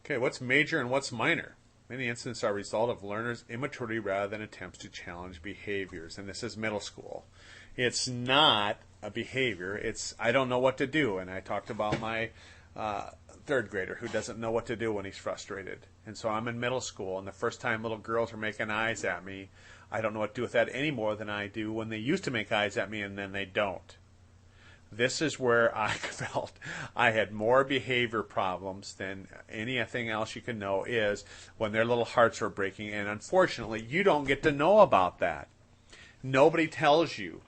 Okay, what's major and what's minor? Many incidents are a result of learners' immaturity rather than attempts to challenge behaviors. And this is middle school. It's not a behavior. It's I don't know what to do. And I talked about my third grader who doesn't know what to do when he's frustrated. And so I'm in middle school, and the first time little girls are making eyes at me, I don't know what to do with that any more than I do when they used to make eyes at me and then they don't. This is where I felt I had more behavior problems than anything else you can know is when their little hearts were breaking. And unfortunately, you don't get to know about that. Nobody tells you.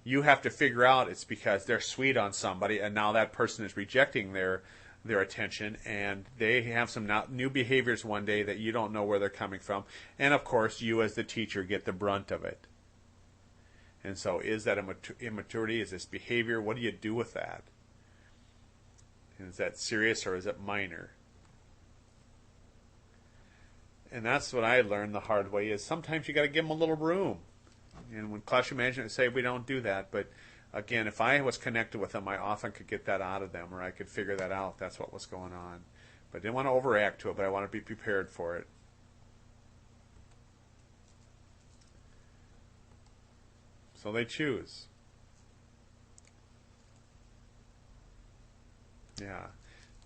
You have to figure out it's because they're sweet on somebody and now that person is rejecting their attention and they have some new behaviors one day that you don't know where they're coming from. And of course, you as the teacher get the brunt of it. And so is that immaturity? Is this behavior? What do you do with that? And is that serious or is it minor? And that's what I learned the hard way is sometimes you got to give them a little room. And when classroom management say we don't do that, but again, if I was connected with them, I often could get that out of them or I could figure that out. That's what was going on. But I didn't want to overreact to it, but I want to be prepared for it. So they choose. Yeah.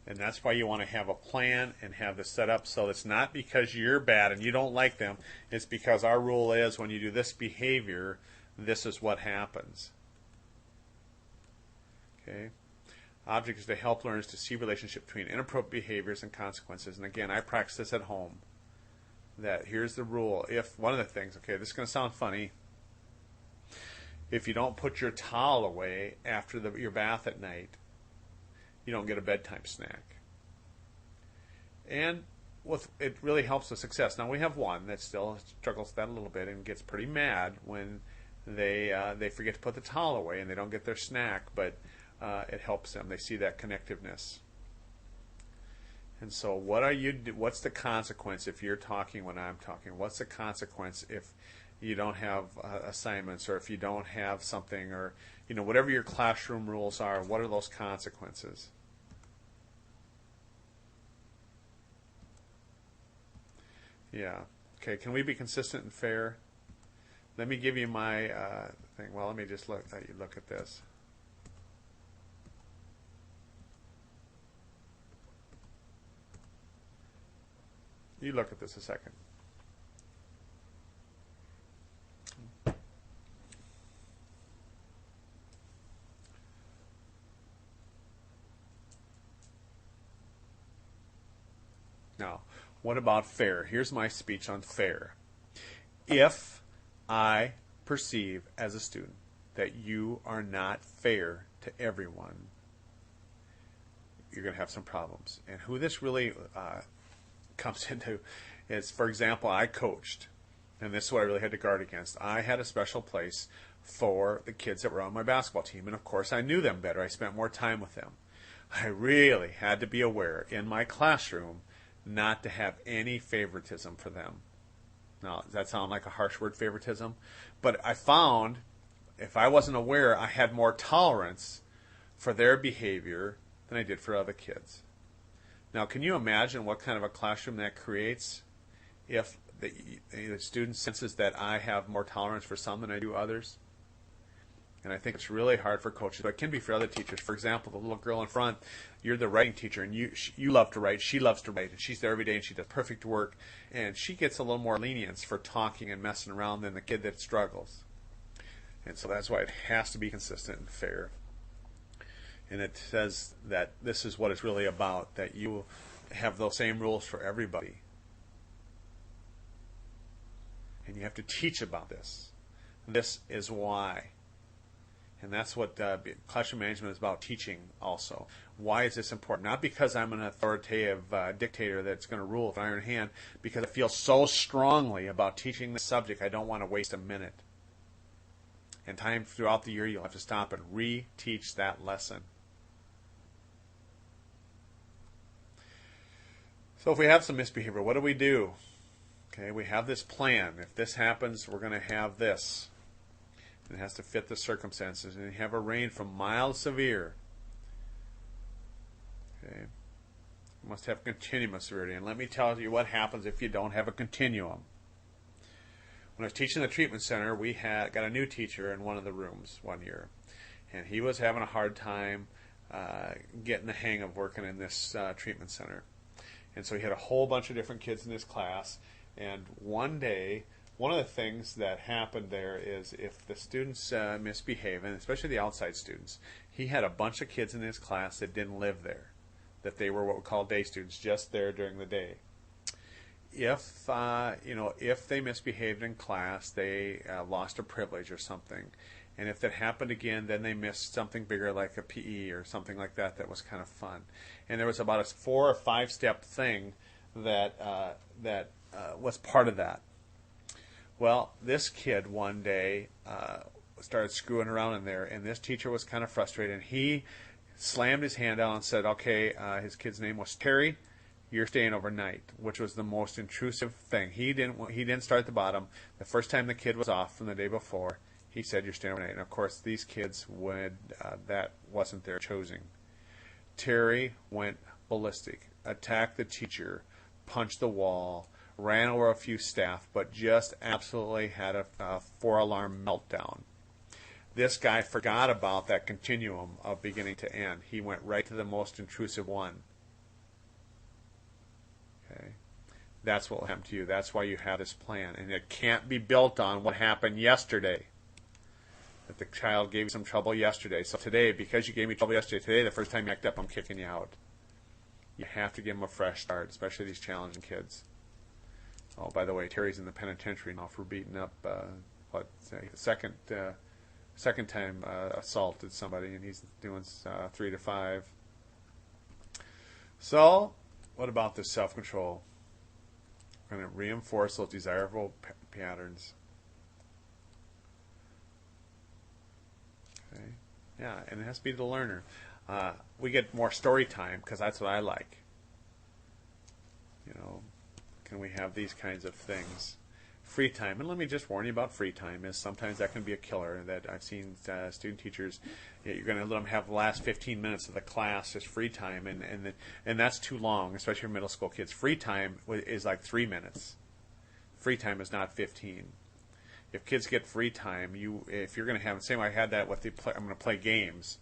And that's why you want to have a plan and have this set up so it's not because you're bad and you don't like them. It's because our rule is when you do this behavior, this is what happens. Okay. Object is to help learners to see relationship between inappropriate behaviors and consequences. And again, I practice this at home. That here's the rule. If one of the things, okay, this is going to sound funny. If you don't put your towel away after your bath at night, you don't get a bedtime snack. And it really helps with success. Now we have one that still struggles with that a little bit and gets pretty mad when they forget to put the towel away and they don't get their snack, but it helps them. They see that connectiveness. And so what's the consequence if you're talking when I'm talking? What's the consequence if you don't have assignments or if you don't have something or whatever your classroom rules are, what are those consequences? Yeah. Okay, can we be consistent and fair? Let me give you my thing. Well, let me just look at this. You look at this a second. Now, what about fair? Here's my speech on fair. If I perceive as a student that you are not fair to everyone, you're going to have some problems. And who this really comes into is, for example, I coached, and this is what I really had to guard against. I had a special place for the kids that were on my basketball team, and of course I knew them better. I spent more time with them. I really had to be aware in my classroom not to have any favoritism for them. Now, does that sound like a harsh word, favoritism? But I found if I wasn't aware, I had more tolerance for their behavior than I did for other kids. Now, can you imagine what kind of a classroom that creates if the student senses that I have more tolerance for some than I do others? And I think it's really hard for coaches, but it can be for other teachers. For example, the little girl in front, you're the writing teacher, and you love to write, she loves to write, and she's there every day, and she does perfect work, and she gets a little more lenience for talking and messing around than the kid that struggles. And so that's why it has to be consistent and fair. And it says that this is what it's really about, that you have those same rules for everybody. And you have to teach about this. This is why. And that's what classroom management is about, teaching also. Why is this important? Not because I'm an authoritative dictator that's going to rule with an iron hand, because I feel so strongly about teaching this subject, I don't want to waste a minute. And time throughout the year, you'll have to stop and re-teach that lesson. So if we have some misbehavior, what do we do? Okay, we have this plan. If this happens, we're going to have this. It has to fit the circumstances, and you have a range from mild to severe. Okay, must have continuum of severity. And let me tell you what happens if you don't have a continuum. When I was teaching the treatment center, we got a new teacher in one of the rooms one year. And he was having a hard time getting the hang of working in this treatment center. And so he had a whole bunch of different kids in his class. And one day, one of the things that happened there is if the students misbehave, and especially the outside students, he had a bunch of kids in his class that didn't live there, that they were what we call day students, just there during the day. If they misbehaved in class, they lost a privilege or something. And if that happened again, then they missed something bigger like a PE or something like that was kind of fun. And there was about a 4 or 5 step thing that was part of that. Well, this kid one day started screwing around in there, and this teacher was kind of frustrated. And he slammed his hand out and said, okay, his kid's name was Terry, you're staying overnight, which was the most intrusive thing. He didn't start at the bottom. The first time the kid was off from the day before, he said, you're staying overnight. And of course, these kids that wasn't their choosing. Terry went ballistic, attacked the teacher, punched the wall, ran over a few staff, but just absolutely had a 4-alarm meltdown. This guy forgot about that continuum of beginning to end. He went right to the most intrusive one. Okay, that's what will happen to you. That's why you have this plan. And it can't be built on what happened yesterday. That the child gave you some trouble yesterday. So today, because you gave me trouble yesterday, today, the first time you act up, I'm kicking you out. You have to give them a fresh start, especially these challenging kids. Oh, by the way, Terry's in the penitentiary now for beating up, second time assaulted somebody, and he's doing 3 to 5. So, what about this self-control? We're going to reinforce those desirable patterns. Okay. Yeah, and it has to be the learner. We get more story time because that's what I like. Can we have these kinds of things? Free time, and let me just warn you about free time, is sometimes that can be a killer. That I've seen student teachers, you're going to let them have the last 15 minutes of the class as free time, and that's too long, especially for middle school kids. Free time is like 3 minutes. Free time is not 15. If kids get free time, if you're going to have, same way I had that with I'm going to play games.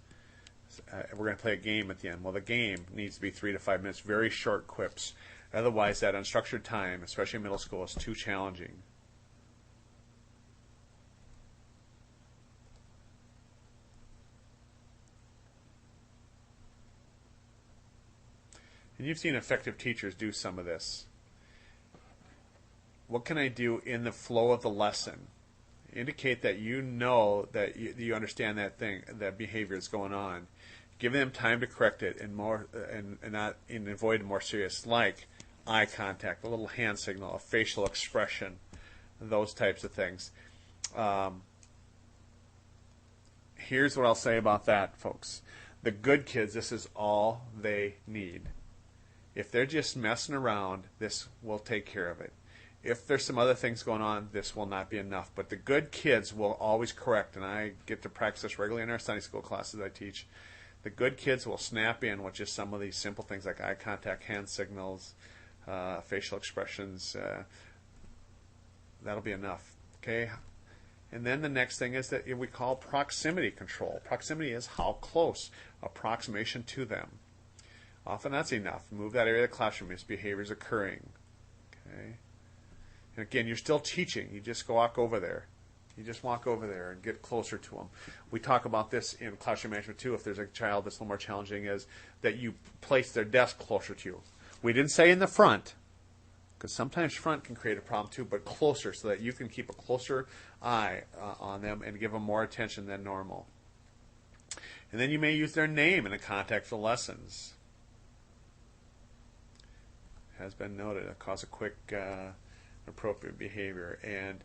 We're going to play a game at the end. Well, the game needs to be 3 to 5 minutes, very short quips. Otherwise, that unstructured time, especially in middle school, is too challenging. And you've seen effective teachers do some of this. What can I do in the flow of the lesson? Indicate that you know that you understand that behavior is going on. Give them time to correct it and avoid more serious, like eye contact, a little hand signal, a facial expression, those types of things. Here's what I'll say about that, folks. The good kids, this is all they need. If they're just messing around, this will take care of it. If there's some other things going on, this will not be enough. But the good kids will always correct, and I get to practice this regularly in our Sunday school classes I teach. The good kids will snap in with just some of these simple things like eye contact, hand signals, facial expressions. That'll be enough. Okay? And then the next thing is that we call proximity control. Proximity is how close, approximation to them. Often that's enough. Move that area of the classroom. Misbehavior is occurring. Okay? And again, you're still teaching. You just walk over there. You just walk over there and get closer to them. We talk about this in classroom management too. If there's a child that's a little more challenging, is that you place their desk closer to you. We didn't say in the front, because sometimes front can create a problem too, but closer so that you can keep a closer eye on them and give them more attention than normal. And then you may use their name in the context of lessons. It has been noted it causes a quick appropriate behavior. And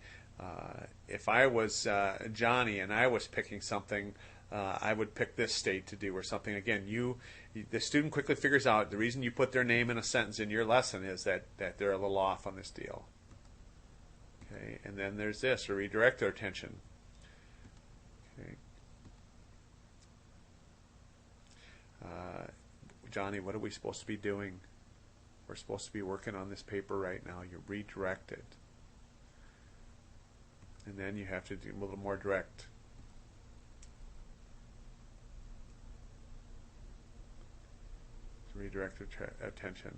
if I was Johnny and I was picking something, I would pick this state to do or something. Again, the student quickly figures out the reason you put their name in a sentence in your lesson is that they're a little off on this deal. Okay, and then there's this, or redirect their attention. Okay. Johnny, what are we supposed to be doing? We're supposed to be working on this paper right now. You redirect it. And then you have to do a little more direct. To redirect attention.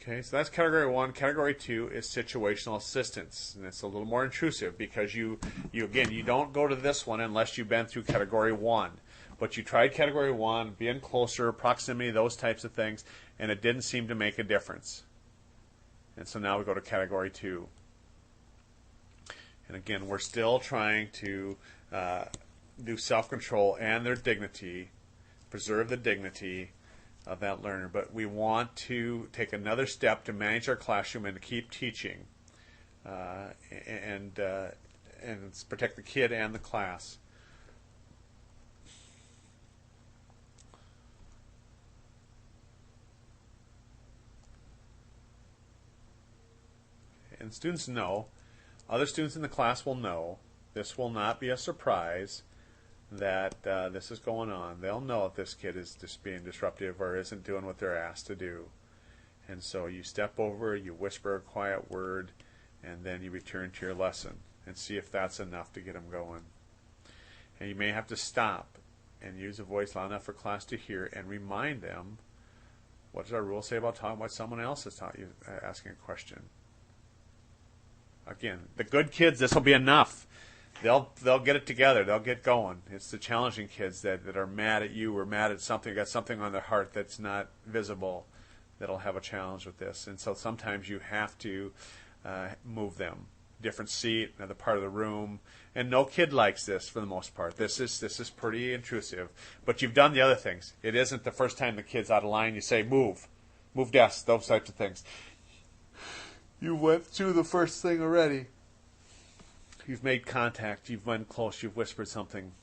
Okay, so that's category 1. Category 2 is situational assistance, and it's a little more intrusive because you again, you don't go to this one unless you've been through category 1. But you tried category 1, being closer, proximity, those types of things, and it didn't seem to make a difference. And so now we go to category 2. And again, we're still trying to do self-control and their dignity, preserve the dignity of that learner, but we want to take another step to manage our classroom and to keep teaching and protect the kid and the class. And students know, other students in the class will know, this will not be a surprise that this is going on. They'll know if this kid is just being disruptive or isn't doing what they're asked to do. And so you step over, you whisper a quiet word, and then you return to your lesson and see if that's enough to get them going. And you may have to stop and use a voice loud enough for class to hear and remind them, what does our rule say about talking about someone else has taught you, asking a question? Again, the good kids, this will be enough. They'll get it together. They'll get going. It's the challenging kids that are mad at you or mad at something, got something on their heart that's not visible, that'll have a challenge with this. And so sometimes you have to move them. Different seat, another part of the room. And no kid likes this for the most part. This is pretty intrusive. But you've done the other things. It isn't the first time the kid's out of line. You say, move desk, those types of things. You went through the first thing already. You've made contact, you've went close, you've whispered something.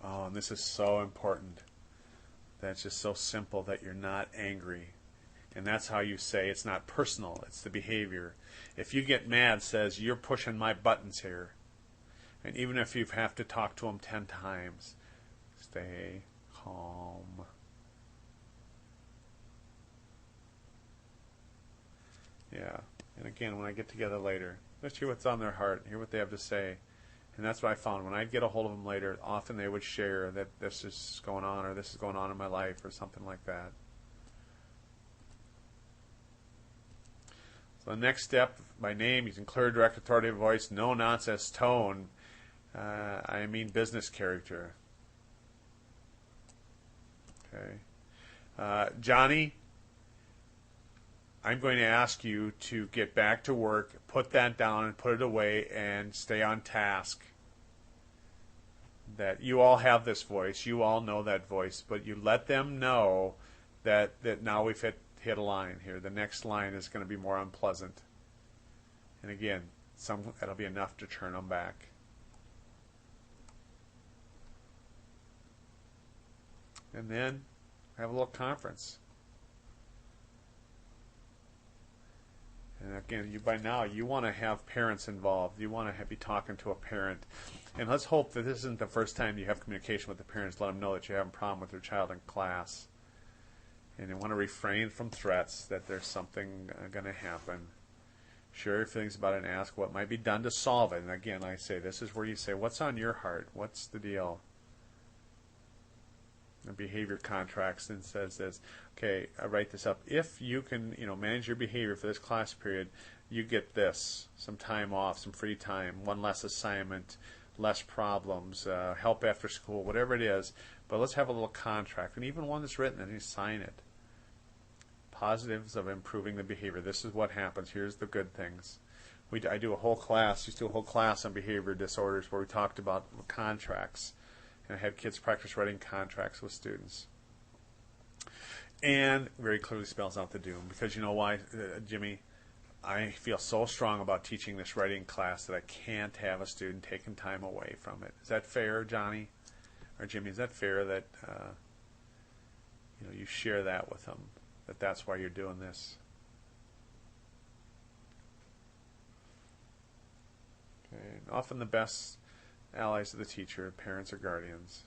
Oh, and this is so important. That's just so simple that you're not angry. And that's how you say it's not personal, it's the behavior. If you get mad, says, you're pushing my buttons here. And even if you have to talk to them 10 times, stay calm. Yeah, and again, when I get together later, let's hear what's on their heart, hear what they have to say. And that's what I found. When I'd get a hold of them later, often they would share that this is going on, or this is going on in my life, or something like that. So the next step, by name, using clear, direct, authoritative voice, no nonsense tone. I mean business character. Okay. Johnny, I'm going to ask you to get back to work, put that down and put it away, and stay on task. That you all have this voice, you all know that voice, but you let them know that now we've hit a line here. The next line is going to be more unpleasant. And again, that'll be enough to turn them back. And then have a little conference. And again, by now, you want to have parents involved. You want to be talking to a parent. And let's hope that this isn't the first time you have communication with the parents. Let them know that you have a problem with their child in class. And you want to refrain from threats that there's something going to happen. Share your feelings about it and ask what might be done to solve it. And again, I say, this is where you say, what's on your heart? What's the deal? The behavior contracts then says this. Okay, I write this up. If you can, manage your behavior for this class period, you get this: some time off, some free time, one less assignment, less problems, help after school, whatever it is. But let's have a little contract, and even one that's written, and you sign it. Positives of improving the behavior. This is what happens. Here's the good things. I do a whole class. Used to do a whole class on behavior disorders where we talked about contracts. And I had kids practice writing contracts with students. And very clearly spells out the doom. Because you know why, Jimmy? I feel so strong about teaching this writing class that I can't have a student taking time away from it. Is that fair, Johnny? Or Jimmy, is that fair that you share that with them? That's why you're doing this? Okay. Often the best allies of the teacher, parents or guardians,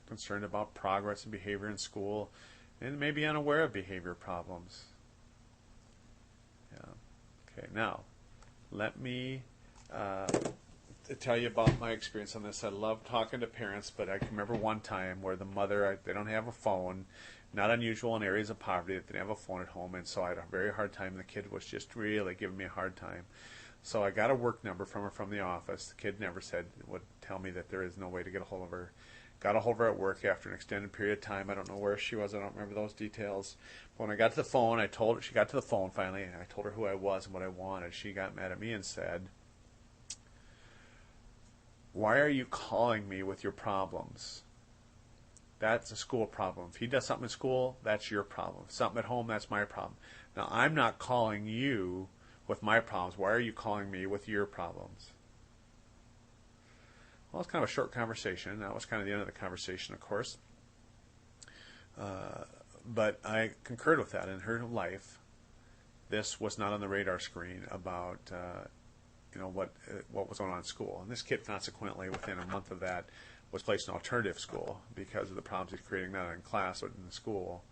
concerned about progress and behavior in school, and maybe unaware of behavior problems. Yeah. Okay. Now, let me tell you about my experience on this. I love talking to parents, but I can remember one time where the mother, they don't have a phone, not unusual in areas of poverty that they didn't have a phone at home, and so I had a very hard time. The kid was just really giving me a hard time. So I got a work number from her from the office. The kid never would tell me that there is no way to get a hold of her. Got a hold of her at work after an extended period of time. I don't know where she was. I don't remember those details. But when I got to the phone, I told her, she got to the phone finally, and I told her who I was and what I wanted. She got mad at me and said, "Why are you calling me with your problems? That's a school problem. If he does something in school, that's your problem. Something at home, that's my problem. Now, I'm not calling you with my problems. Why are you calling me with your problems?" Well, it's kind of a short conversation. That was kind of the end of the conversation, of course. But I concurred with that. In her life, this was not on the radar screen about what was going on in school. And this kid, consequently, within a month of that, was placed in alternative school because of the problems he's creating, not in class, but in the school,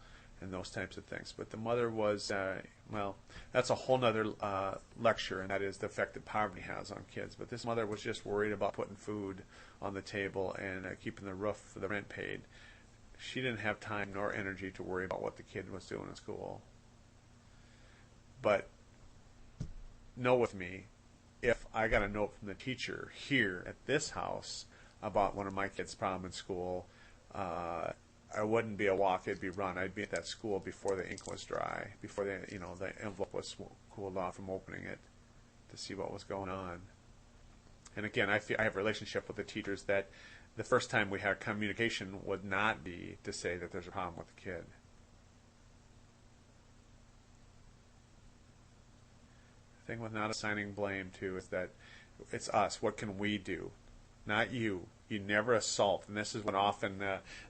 and those types of things. But the mother was, that's a whole other lecture, and that is the effect that poverty has on kids. But this mother was just worried about putting food on the table and keeping the roof, the rent paid. She didn't have time nor energy to worry about what the kid was doing in school. But know with me, if I got a note from the teacher here at this house about one of my kids' problem in school, I wouldn't be a walk, it'd be run. I'd be at that school before the ink was dry, before the envelope was cooled off from opening it to see what was going on. And again, I have a relationship with the teachers that the first time we had communication would not be to say that there's a problem with the kid. The thing with not assigning blame to is that it's us. What can we do? Not you. You never assault. And this is what often,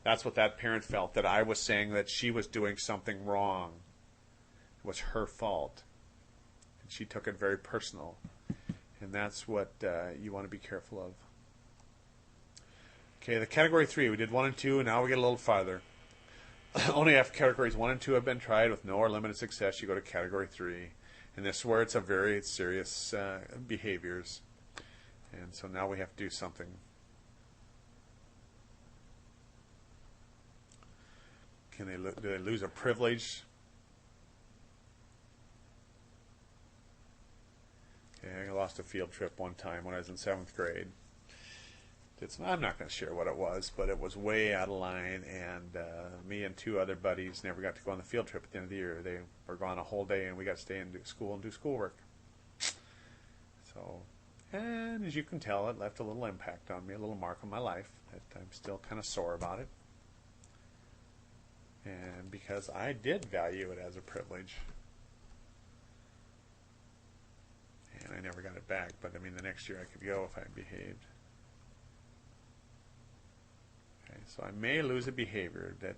that's what that parent felt, that I was saying that she was doing something wrong. It was her fault. And she took it very personal. And that's what you want to be careful of. Okay, the category 3, we did 1 and 2, and now we get a little farther. Only after categories 1 and 2 have been tried with no or limited success, you go to category 3. And this is where it's a very serious behaviors. And so now we have to do something. Do they lose a privilege? Okay, I lost a field trip one time when I was in 7th grade. I'm not going to share what it was, but it was way out of line, and me and 2 other buddies never got to go on the field trip at the end of the year. They were gone a whole day, and we got to stay in school and do schoolwork. So, and as you can tell, it left a little impact on me, a little mark on my life that I'm still kind of sore about it. And because I did value it as a privilege. And I never got it back, but I mean the next year I could go if I behaved. Okay, so I may lose a behavior that,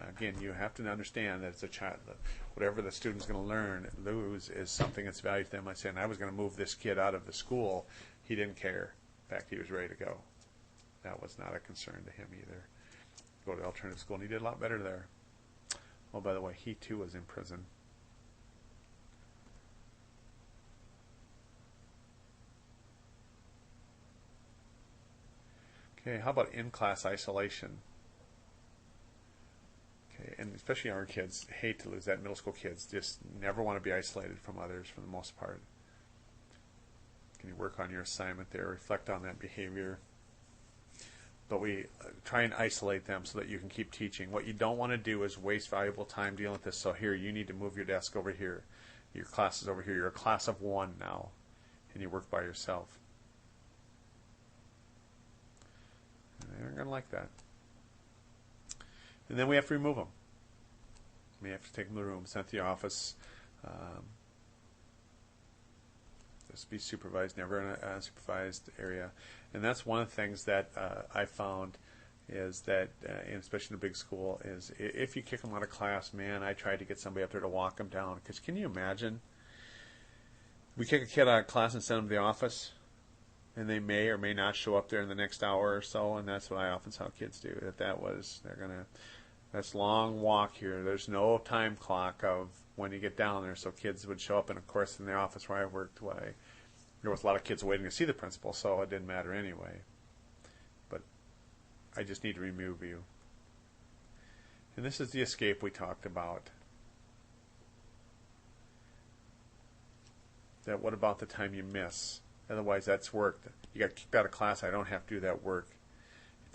again, you have to understand that it's a child. Whatever the student's going to lose is something that's valued to them. I said, I was going to move this kid out of the school. He didn't care. In fact, he was ready to go. That was not a concern to him either. Go to alternative school, and he did a lot better there. Oh, by the way, he too was in prison. Okay, how about in-class isolation? Okay, and especially our kids hate to lose that. Middle school kids just never want to be isolated from others for the most part. Can you work on your assignment there, reflect on that behavior? But we try and isolate them so that you can keep teaching. What you don't want to do is waste valuable time dealing with this. So here, you need to move your desk over here. Your class is over here. You're a class of 1 now, and you work by yourself. And they aren't going to like that. And then we have to remove them. We have to take them to the room, send to the office. Just be supervised, never in an unsupervised area. And that's one of the things that I found is that, and especially in a big school, is if you kick them out of class, man, I tried to get somebody up there to walk them down. Because can you imagine? We kick a kid out of class and send him to the office. and they may or may not show up there in the next hour or so, and that's what I often tell kids do. That's long walk here. There's no time clock of when you get down there, so kids would show up, and of course in the office where I worked, there was a lot of kids waiting to see the principal, so it didn't matter anyway. But I just need to remove you. And this is the escape we talked about. That what about the time you miss? Otherwise, that's work. You got kicked out of class. I don't have to do that work.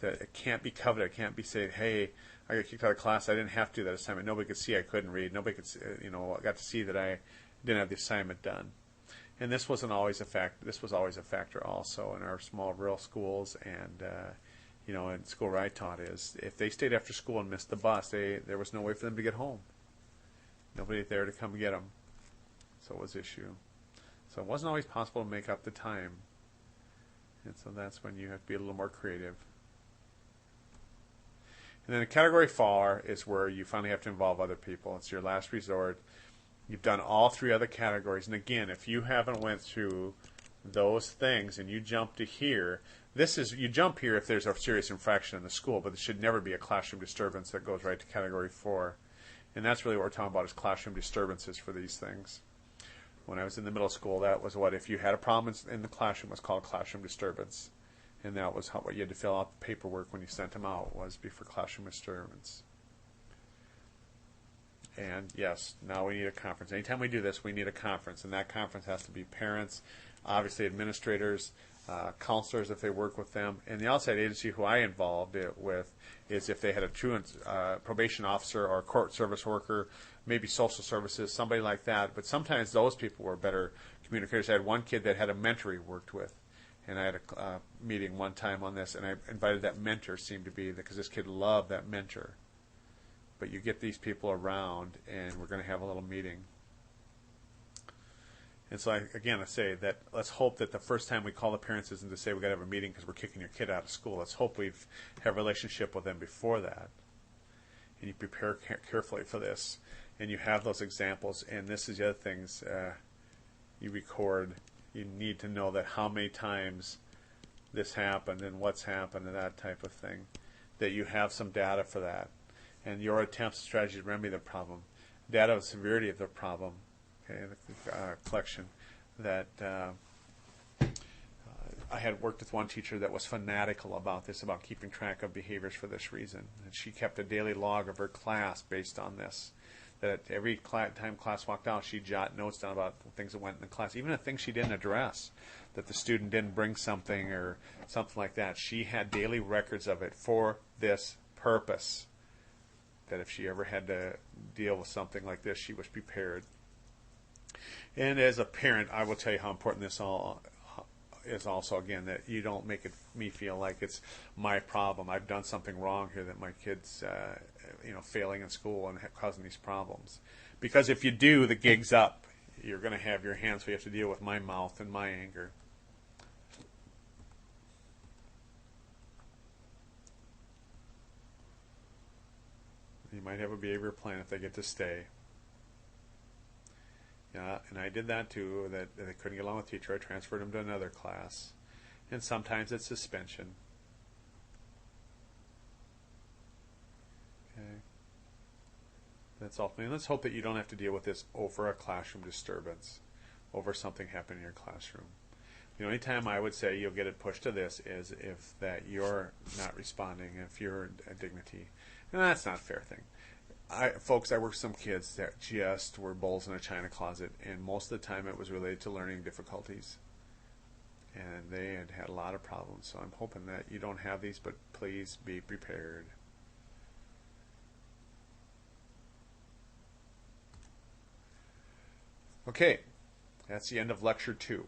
It can't be coveted. It can't be said, hey, I got kicked out of class. I didn't have to do that assignment. Nobody could see I couldn't read. Nobody could, I got to see that I didn't have the assignment done. And this wasn't always a factor. This was always a factor also in our small rural schools, and in school where I taught is if they stayed after school and missed the bus, there was no way for them to get home. Nobody there to come get them. So it was an issue. So it wasn't always possible to make up the time. And so that's when you have to be a little more creative. And then the category 4 is where you finally have to involve other people. It's your last resort. You've done all 3 other categories. And again, if you haven't went through those things and you jump to here, you jump here if there's a serious infraction in the school, but it should never be a classroom disturbance that goes right to category 4. And that's really what we're talking about is classroom disturbances for these things. When I was in the middle school, that was if you had a problem in the classroom, it was called classroom disturbance. And that was what you had to fill out the paperwork when you sent them out, was for classroom disturbance. And yes, now we need a conference. Anytime we do this, we need a conference. And that conference has to be parents, obviously administrators, counselors if they work with them. And the outside agency who I involved it with is if they had a truant probation officer or a court service worker, maybe social services, somebody like that. But sometimes those people were better communicators. I had one kid that had a mentor he worked with. And I had a meeting one time on this, and I invited that mentor, seemed to be, because this kid loved that mentor. But you get these people around, and we're going to have a little meeting. And so, I say that let's hope that the first time we call the parents isn't to say we've got to have a meeting because we're kicking your kid out of school. Let's hope we've had a relationship with them before that. And you prepare carefully for this. And you have those examples. And this is the other things you record. You need to know that how many times this happened and what's happened and that type of thing. That you have some data for that. And your attempts and strategies to remedy the problem. Data of the severity of the problem. Okay, the collection. That I had worked with one teacher that was fanatical about this, about keeping track of behaviors for this reason. And she kept a daily log of her class based on this. That every time class walked out, she'd jot notes down about things that went in the class, even the things she didn't address, that the student didn't bring something or something like that. She had daily records of it for this purpose, that if she ever had to deal with something like this, she was prepared. And as a parent, I will tell you how important this all is also, again, that you don't make me feel like it's my problem. I've done something wrong here that my kid's failing in school and causing these problems. Because if you do, the gig's up. You're going to have your hands, so you have to deal with my mouth and my anger. You might have a behavior plan if they get to stay. Yeah, and I did that too, that they couldn't get along with the teacher. I transferred them to another class. And sometimes it's suspension. Okay. That's ultimately. And let's hope that you don't have to deal with this over a classroom disturbance, over something happening in your classroom. The only time I would say you'll get it pushed to this is if that you're not responding, if you're a dignity. And that's not a fair thing. I worked with some kids that just were bulls in a china closet, and most of the time it was related to learning difficulties. And they had a lot of problems, so I'm hoping that you don't have these, but please be prepared. Okay, that's the end of Lecture 2.